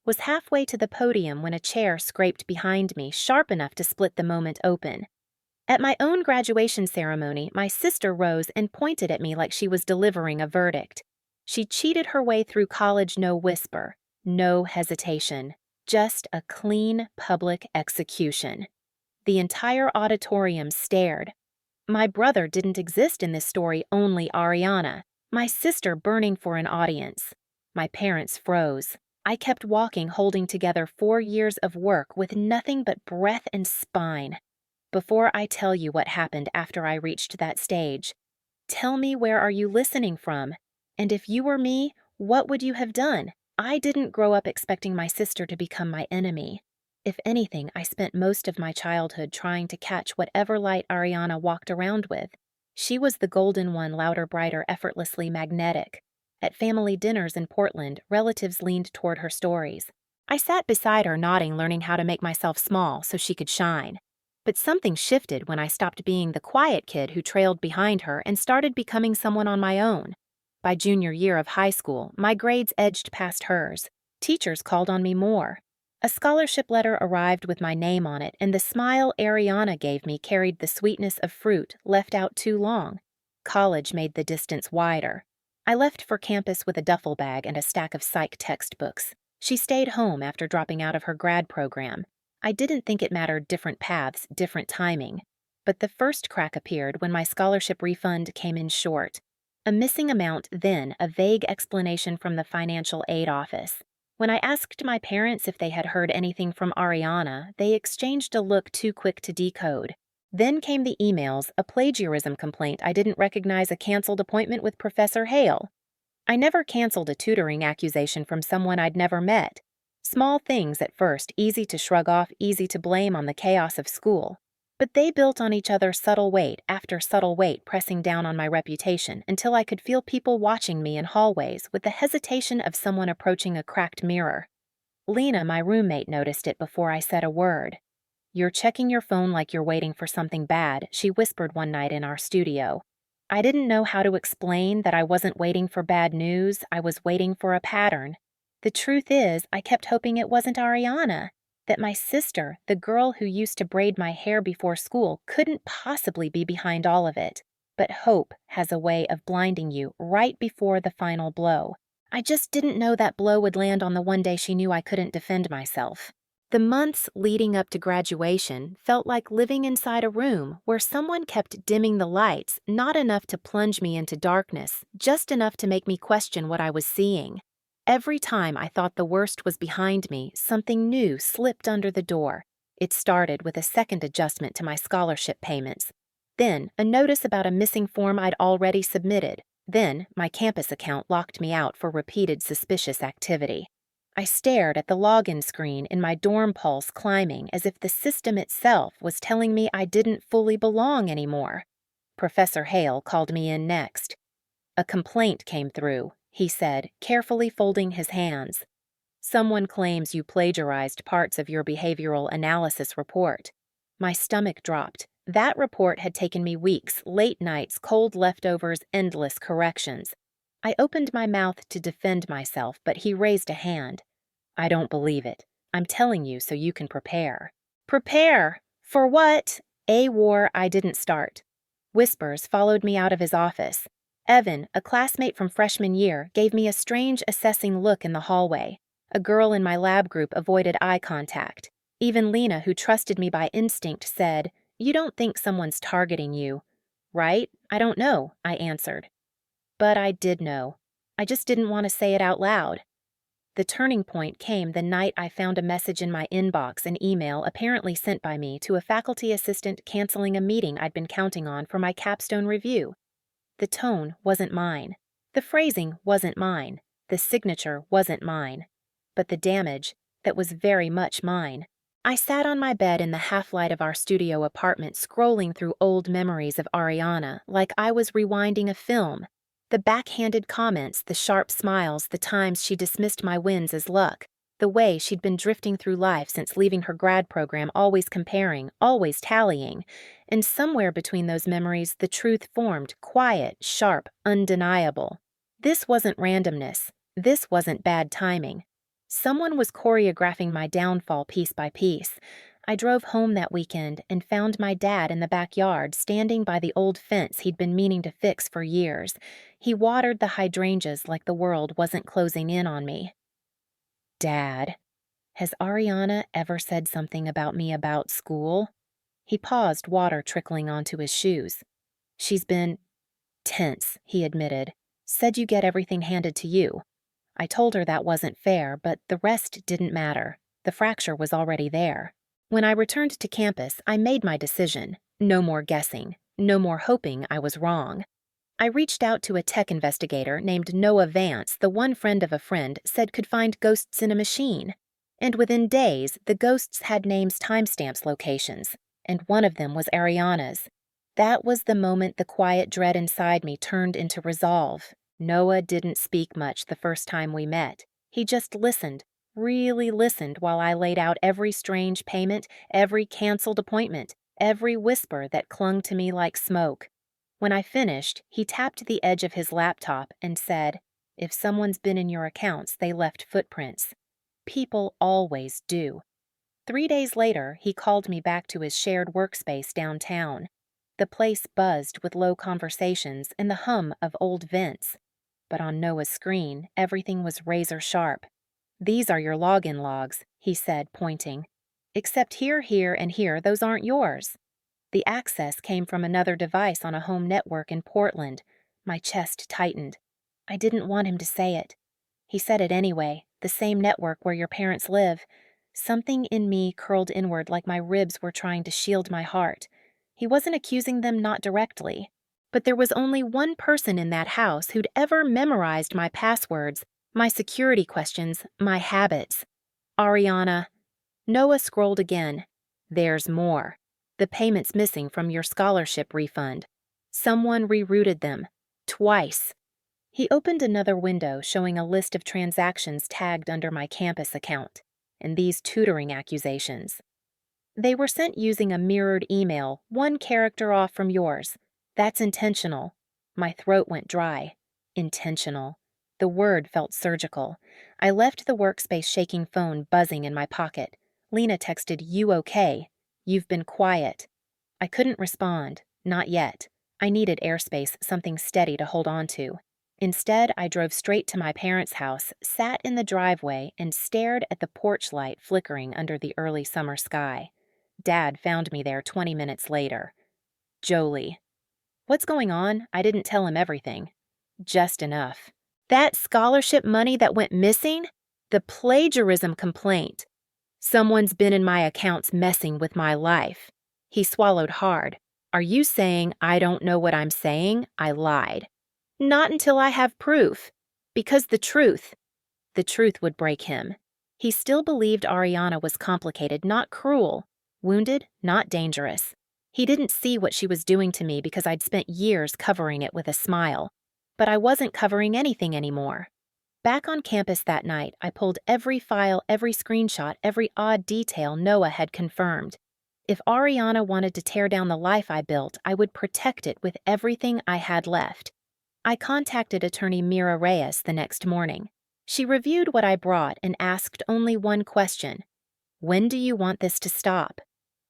Was halfway to the podium when a chair scraped behind me, sharp enough to split the moment open. At my own graduation ceremony, my sister rose and pointed at me like she was delivering a verdict. She cheated her way through college, no whisper, no hesitation, just a clean public execution. The entire auditorium stared. My brother didn't exist in this story, only Ariana. My sister burning for an audience. My parents froze. I kept walking, holding together 4 years of work with nothing but breath and spine. Before I tell you what happened after I reached that stage, tell me, where are you listening from? And if you were me, what would you have done? I didn't grow up expecting my sister to become my enemy. If anything, I spent most of my childhood trying to catch whatever light Ariana walked around with. She was the golden one, louder, brighter, effortlessly magnetic. At family dinners in Portland, relatives leaned toward her stories. I sat beside her, nodding, learning how to make myself small so she could shine. But something shifted when I stopped being the quiet kid who trailed behind her and started becoming someone on my own. By junior year of high school, my grades edged past hers. Teachers called on me more. A scholarship letter arrived with my name on it, and the smile Ariana gave me carried the sweetness of fruit left out too long. College made the distance wider. I left for campus with a duffel bag and a stack of psych textbooks. She stayed home after dropping out of her grad program. I didn't think it mattered, different paths, different timing. But the first crack appeared when my scholarship refund came in short. A missing amount, then a vague explanation from the financial aid office. When I asked my parents if they had heard anything from Ariana, they exchanged a look too quick to decode. Then came the emails, a plagiarism complaint I didn't recognize, a canceled appointment with Professor Hale. I never canceled a tutoring accusation from someone I'd never met. Small things at first, easy to shrug off, easy to blame on the chaos of school. But they built on each other, subtle weight after subtle weight, pressing down on my reputation until I could feel people watching me in hallways with the hesitation of someone approaching a cracked mirror. Lena, my roommate, noticed it before I said a word. "You're checking your phone like you're waiting for something bad," she whispered one night in our studio. I didn't know how to explain that I wasn't waiting for bad news, I was waiting for a pattern. The truth is, I kept hoping it wasn't Ariana, that my sister, the girl who used to braid my hair before school, couldn't possibly be behind all of it. But hope has a way of blinding you right before the final blow. I just didn't know that blow would land on the one day she knew I couldn't defend myself. The months leading up to graduation felt like living inside a room where someone kept dimming the lights, not enough to plunge me into darkness, just enough to make me question what I was seeing. Every time I thought the worst was behind me, something new slipped under the door. It started with a second adjustment to my scholarship payments. Then, a notice about a missing form I'd already submitted. Then, my campus account locked me out for repeated suspicious activity. I stared at the login screen in my dorm, pulse climbing, as if the system itself was telling me I didn't fully belong anymore. Professor Hale called me in next. "A complaint came through," he said, carefully folding his hands. "Someone claims you plagiarized parts of your behavioral analysis report." My stomach dropped. That report had taken me weeks, late nights, cold leftovers, endless corrections. I opened my mouth to defend myself, but he raised a hand. "I don't believe it. I'm telling you so you can prepare." "Prepare? For what?" A war I didn't start. Whispers followed me out of his office. Evan, a classmate from freshman year, gave me a strange, assessing look in the hallway. A girl in my lab group avoided eye contact. Even Lena, who trusted me by instinct, said, "You don't think someone's targeting you, right?" "I don't know," I answered. But I did know. I just didn't want to say it out loud. The turning point came the night I found a message in my inbox, an email apparently sent by me to a faculty assistant canceling a meeting I'd been counting on for my capstone review. The tone wasn't mine. The phrasing wasn't mine. The signature wasn't mine. But the damage, that was very much mine. I sat on my bed in the half-light of our studio apartment, scrolling through old memories of Ariana like I was rewinding a film. The backhanded comments, the sharp smiles, the times she dismissed my wins as luck, the way she'd been drifting through life since leaving her grad program, always comparing, always tallying. And somewhere between those memories, the truth formed, quiet, sharp, undeniable. This wasn't randomness. This wasn't bad timing. Someone was choreographing my downfall piece by piece. I drove home that weekend and found my dad in the backyard standing by the old fence he'd been meaning to fix for years. He watered the hydrangeas like the world wasn't closing in on me. Dad, has Ariana ever said something about me about school? He paused, water trickling onto his shoes. She's been tense, he admitted. Said you get everything handed to you. I told her that wasn't fair, but the rest didn't matter. The fracture was already there. When I returned to campus, I made my decision. No more guessing. No more hoping I was wrong. I reached out to a tech investigator named Noah Vance, the one friend of a friend said could find ghosts in a machine. And within days, the ghosts had names, timestamps, locations, and one of them was Ariana's. That was the moment the quiet dread inside me turned into resolve. Noah didn't speak much the first time we met. He just listened, really listened while I laid out every strange payment, every canceled appointment, every whisper that clung to me like smoke. When I finished, he tapped the edge of his laptop and said, "If someone's been in your accounts, they left footprints. People always do." 3 days later, he called me back to his shared workspace downtown. The place buzzed with low conversations and the hum of old vents. But on Noah's screen, everything was razor sharp. "These are your login logs," he said, pointing. "Except here, here, and here, those aren't yours." The access came from another device on a home network in Portland. My chest tightened. I didn't want him to say it. He said it anyway, the same network where your parents live. Something in me curled inward like my ribs were trying to shield my heart. He wasn't accusing them, not directly. But there was only one person in that house who'd ever memorized my passwords, my security questions, my habits. Ariana. Noah scrolled again. "There's more. The payments missing from your scholarship refund. Someone rerouted them. Twice." He opened another window showing a list of transactions tagged under my campus account. And these tutoring accusations. "They were sent using a mirrored email, one character off from yours. That's intentional." My throat went dry. Intentional. The word felt surgical. I left the workspace shaking phone buzzing in my pocket. Lena texted, "You okay? You've been quiet." I couldn't respond. Not yet. I needed airspace, something steady to hold on to. Instead, I drove straight to my parents' house, sat in the driveway, and stared at the porch light flickering under the early summer sky. Dad found me there 20 minutes later. "Jolie." "What's going on?" I didn't tell him everything. "Just enough." "That scholarship money that went missing? The plagiarism complaint. Someone's been in my accounts messing with my life." He swallowed hard. "Are you saying I don't know what I'm saying?" I lied. "Not until I have proof. Because the truth would break him. He still believed Ariana was complicated, not cruel. Wounded, not dangerous. He didn't see what she was doing to me because I'd spent years covering it with a smile. But I wasn't covering anything anymore. Back on campus that night, I pulled every file, every screenshot, every odd detail Noah had confirmed. If Ariana wanted to tear down the life I built, I would protect it with everything I had left. I contacted attorney Mira Reyes the next morning. She reviewed what I brought and asked only one question. "When do you want this to stop?"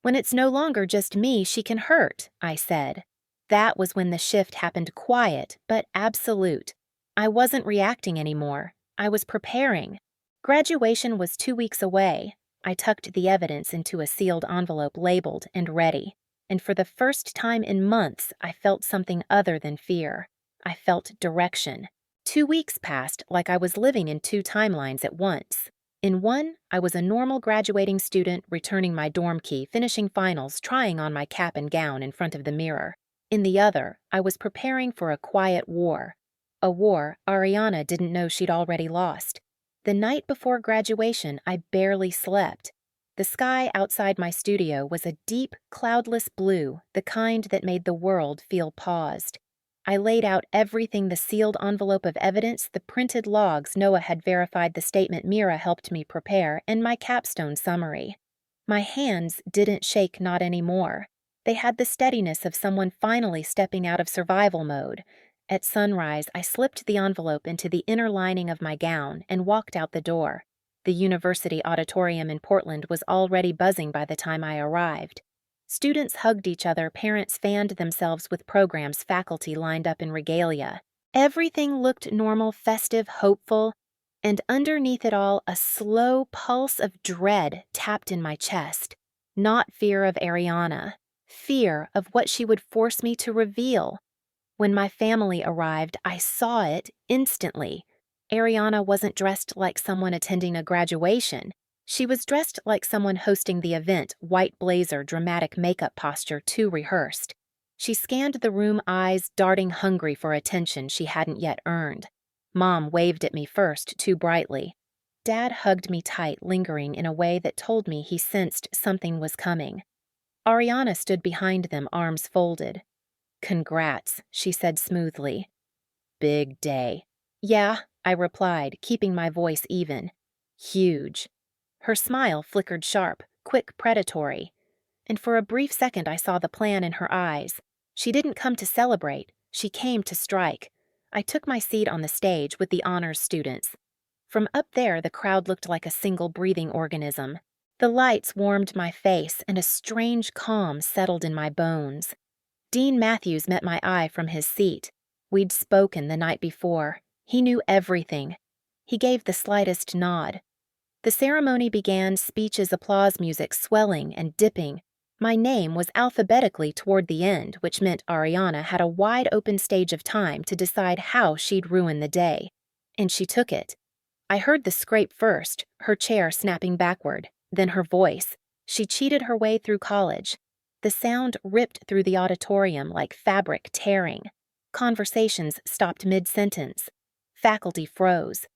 "When it's no longer just me she can hurt," I said. That was when the shift happened, quiet, but absolute. I wasn't reacting anymore. I was preparing. Graduation was 2 weeks away. I tucked the evidence into a sealed envelope labeled and ready. And for the first time in months, I felt something other than fear. I felt direction. 2 weeks passed like I was living in 2 timelines at once. In one, I was a normal graduating student returning my dorm key, finishing finals, trying on my cap and gown in front of the mirror. In the other, I was preparing for a quiet war. A war Ariana didn't know she'd already lost. The night before graduation, I barely slept. The sky outside my studio was a deep, cloudless blue, the kind that made the world feel paused. I laid out everything, the sealed envelope of evidence, the printed logs Noah had verified, the statement Mira helped me prepare, and my capstone summary. My hands didn't shake, not anymore. They had the steadiness of someone finally stepping out of survival mode. At sunrise, I slipped the envelope into the inner lining of my gown and walked out the door. The university auditorium in Portland was already buzzing by the time I arrived. Students hugged each other, parents fanned themselves with programs, faculty lined up in regalia. Everything looked normal, festive, hopeful, and underneath it all, a slow pulse of dread tapped in my chest. Not fear of Ariana, fear of what she would force me to reveal. When my family arrived, I saw it instantly. Ariana wasn't dressed like someone attending a graduation. She was dressed like someone hosting the event, white blazer, dramatic makeup posture, too rehearsed. She scanned the room, eyes darting hungry for attention she hadn't yet earned. Mom waved at me first, too brightly. Dad hugged me tight, lingering in a way that told me he sensed something was coming. Ariana stood behind them, arms folded. "Congrats," she said smoothly. "Big day." "Yeah," I replied, keeping my voice even. "Huge." Her smile flickered sharp, quick, predatory. And for a brief second I saw the plan in her eyes. She didn't come to celebrate, she came to strike. I took my seat on the stage with the honors students. From up there, the crowd looked like a single breathing organism. The lights warmed my face, and a strange calm settled in my bones. Dean Matthews met my eye from his seat. We'd spoken the night before. He knew everything. He gave the slightest nod. The ceremony began, speeches, applause music swelling and dipping. My name was alphabetically toward the end, which meant Ariana had a wide-open stage of time to decide how she'd ruin the day. And she took it. I heard the scrape first, her chair snapping backward, then her voice. She cheated her way through college. The sound ripped through the auditorium like fabric tearing. Conversations stopped mid-sentence. Faculty froze.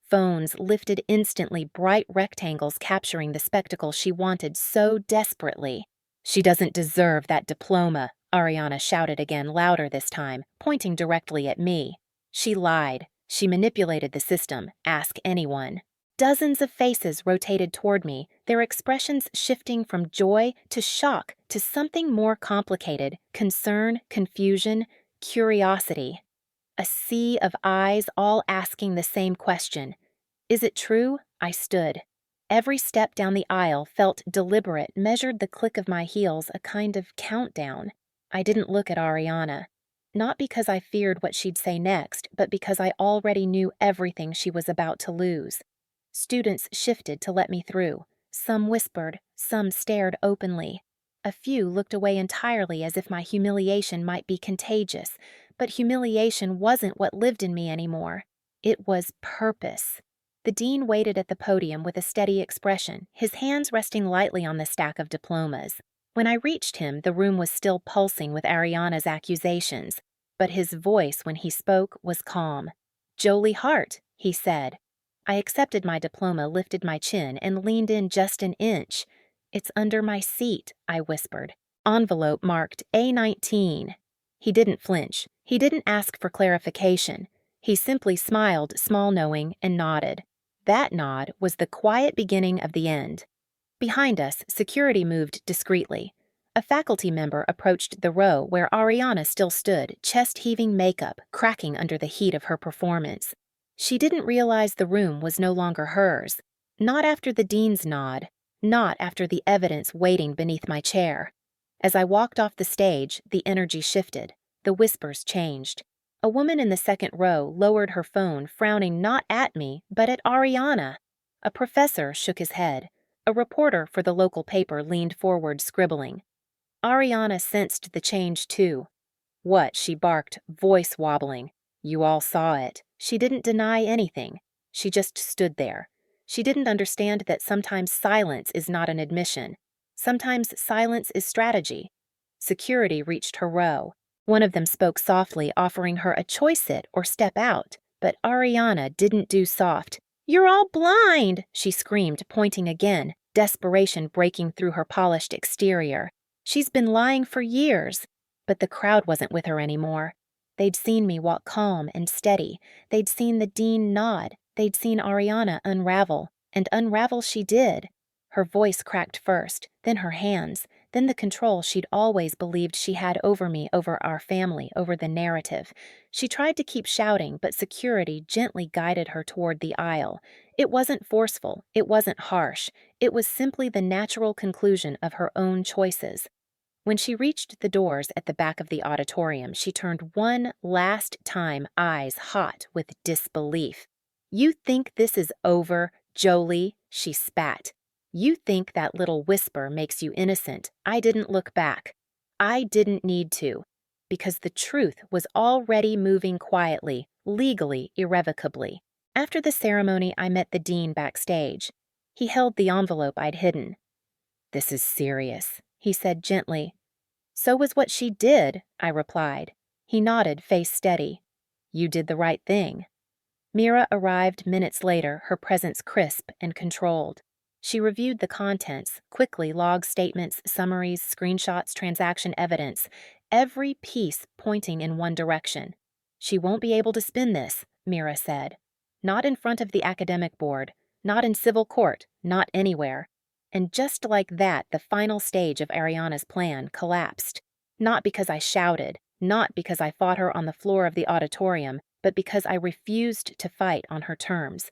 Phones lifted instantly, bright rectangles capturing the spectacle she wanted so desperately. "She doesn't deserve that diploma," Ariana shouted again, louder this time, pointing directly at me. She lied. She manipulated the system. Ask anyone. Dozens of faces rotated toward me, their expressions shifting from joy to shock to something more complicated: concern, confusion, curiosity. A sea of eyes all asking the same question. Is it true? I stood. Every step down the aisle felt deliberate, measured the click of my heels, a kind of countdown. I didn't look at Ariana. Not because I feared what she'd say next, but because I already knew everything she was about to lose. Students shifted to let me through. Some whispered, some stared openly. A few looked away entirely as if my humiliation might be contagious, but humiliation wasn't what lived in me anymore. It was purpose. The dean waited at the podium with a steady expression, his hands resting lightly on the stack of diplomas. When I reached him, the room was still pulsing with Ariana's accusations, but his voice when he spoke was calm. "Jolie Hart," he said. I accepted my diploma, lifted my chin, and leaned in just an inch. "It's under my seat," I whispered. "Envelope marked A19. He didn't flinch. He didn't ask for clarification. He simply smiled, small knowing, and nodded. That nod was the quiet beginning of the end. Behind us, security moved discreetly. A faculty member approached the row where Ariana still stood, chest-heaving makeup cracking under the heat of her performance. She didn't realize the room was no longer hers. Not after the dean's nod. Not after the evidence waiting beneath my chair. As I walked off the stage, the energy shifted. The whispers changed. A woman in the second row lowered her phone, frowning not at me, but at Ariana. A professor shook his head. A reporter for the local paper leaned forward, scribbling. Ariana sensed the change, too. "What?" she barked, voice wobbling. "You all saw it." She didn't deny anything. She just stood there. She didn't understand that sometimes silence is not an admission. Sometimes silence is strategy. Security reached her row. One of them spoke softly, offering her a choice sit or step out, but Ariana didn't do soft. "You're all blind!" she screamed, pointing again, desperation breaking through her polished exterior. She's been lying for years. But the crowd wasn't with her anymore. They'd seen me walk calm and steady. They'd seen the dean nod. They'd seen Ariana unravel. And unravel she did. Her voice cracked first, then her hands, then the control she'd always believed she had over me, over our family, over the narrative. She tried to keep shouting, but security gently guided her toward the aisle. It wasn't forceful, it wasn't harsh, it was simply the natural conclusion of her own choices. When she reached the doors at the back of the auditorium, she turned one last time, eyes hot with disbelief. "You think this is over, Jolie?" she spat. "You think that little whisper makes you innocent. I didn't look back. I didn't need to, because the truth was already moving quietly, legally, irrevocably." After the ceremony, I met the dean backstage. He held the envelope I'd hidden. "This is serious," he said gently. "So was what she did," I replied. He nodded, face steady. "You did the right thing." Mira arrived minutes later, her presence crisp and controlled. She reviewed the contents, quickly log statements, summaries, screenshots, transaction evidence, every piece pointing in one direction. "She won't be able to spin this," Mira said. "Not in front of the academic board, not in civil court, not anywhere." And just like that, the final stage of Ariana's plan collapsed. Not because I shouted, not because I fought her on the floor of the auditorium, but because I refused to fight on her terms.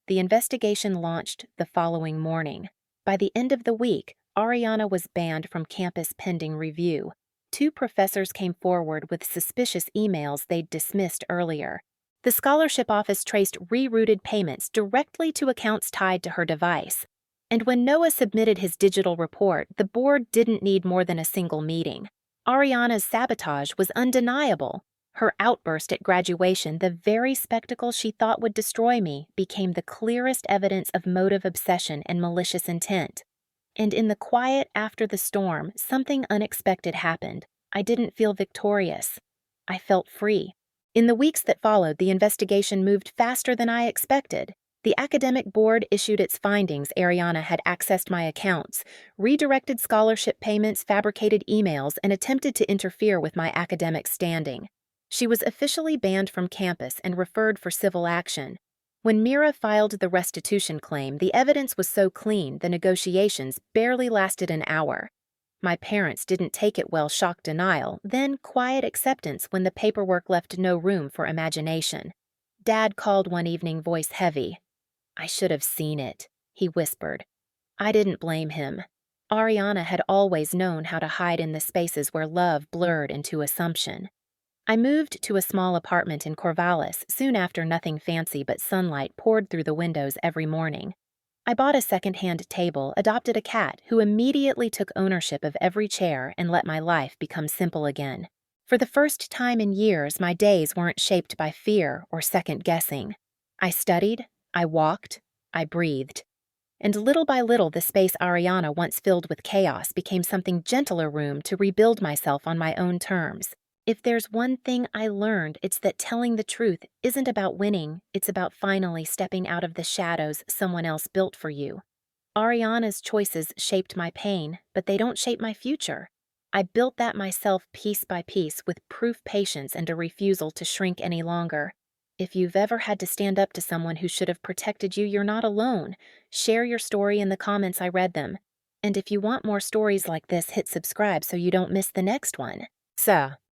The investigation launched the following morning. By the end of the week, Ariana was banned from campus pending review. 2 professors came forward with suspicious emails they'd dismissed earlier. The scholarship office traced rerouted payments directly to accounts tied to her device. And when Noah submitted his digital report, the board didn't need more than a single meeting. Ariana's sabotage was undeniable. Her outburst at graduation, the very spectacle she thought would destroy me, became the clearest evidence of motive obsession and malicious intent. And in the quiet after the storm, something unexpected happened. I didn't feel victorious. I felt free. In the weeks that followed, the investigation moved faster than I expected. The academic board issued its findings. Ariana had accessed my accounts, redirected scholarship payments, fabricated emails, and attempted to interfere with my academic standing. She was officially banned from campus and referred for civil action. When Mira filed the restitution claim, the evidence was so clean the negotiations barely lasted an hour. My parents didn't take it well, shock denial, then quiet acceptance when the paperwork left no room for imagination. Dad called one evening, voice heavy. "I should have seen it," he whispered. I didn't blame him. Ariana had always known how to hide in the spaces where love blurred into assumption. I moved to a small apartment in Corvallis soon after. Nothing fancy, but sunlight poured through the windows every morning. I bought a second-hand table, adopted a cat who immediately took ownership of every chair, and let my life become simple again. For the first time in years, my days weren't shaped by fear or second-guessing. I studied, I walked, I breathed. And little by little, the space Ariana once filled with chaos became something gentler room to rebuild myself on my own terms. If there's one thing I learned, it's that telling the truth isn't about winning, it's about finally stepping out of the shadows someone else built for you. Ariana's choices shaped my pain, but they don't shape my future. I built that myself piece by piece with proof, patience, and a refusal to shrink any longer. If you've ever had to stand up to someone who should have protected you, you're not alone. Share your story in the comments. I read them. And if you want more stories like this, hit subscribe so you don't miss the next one. So,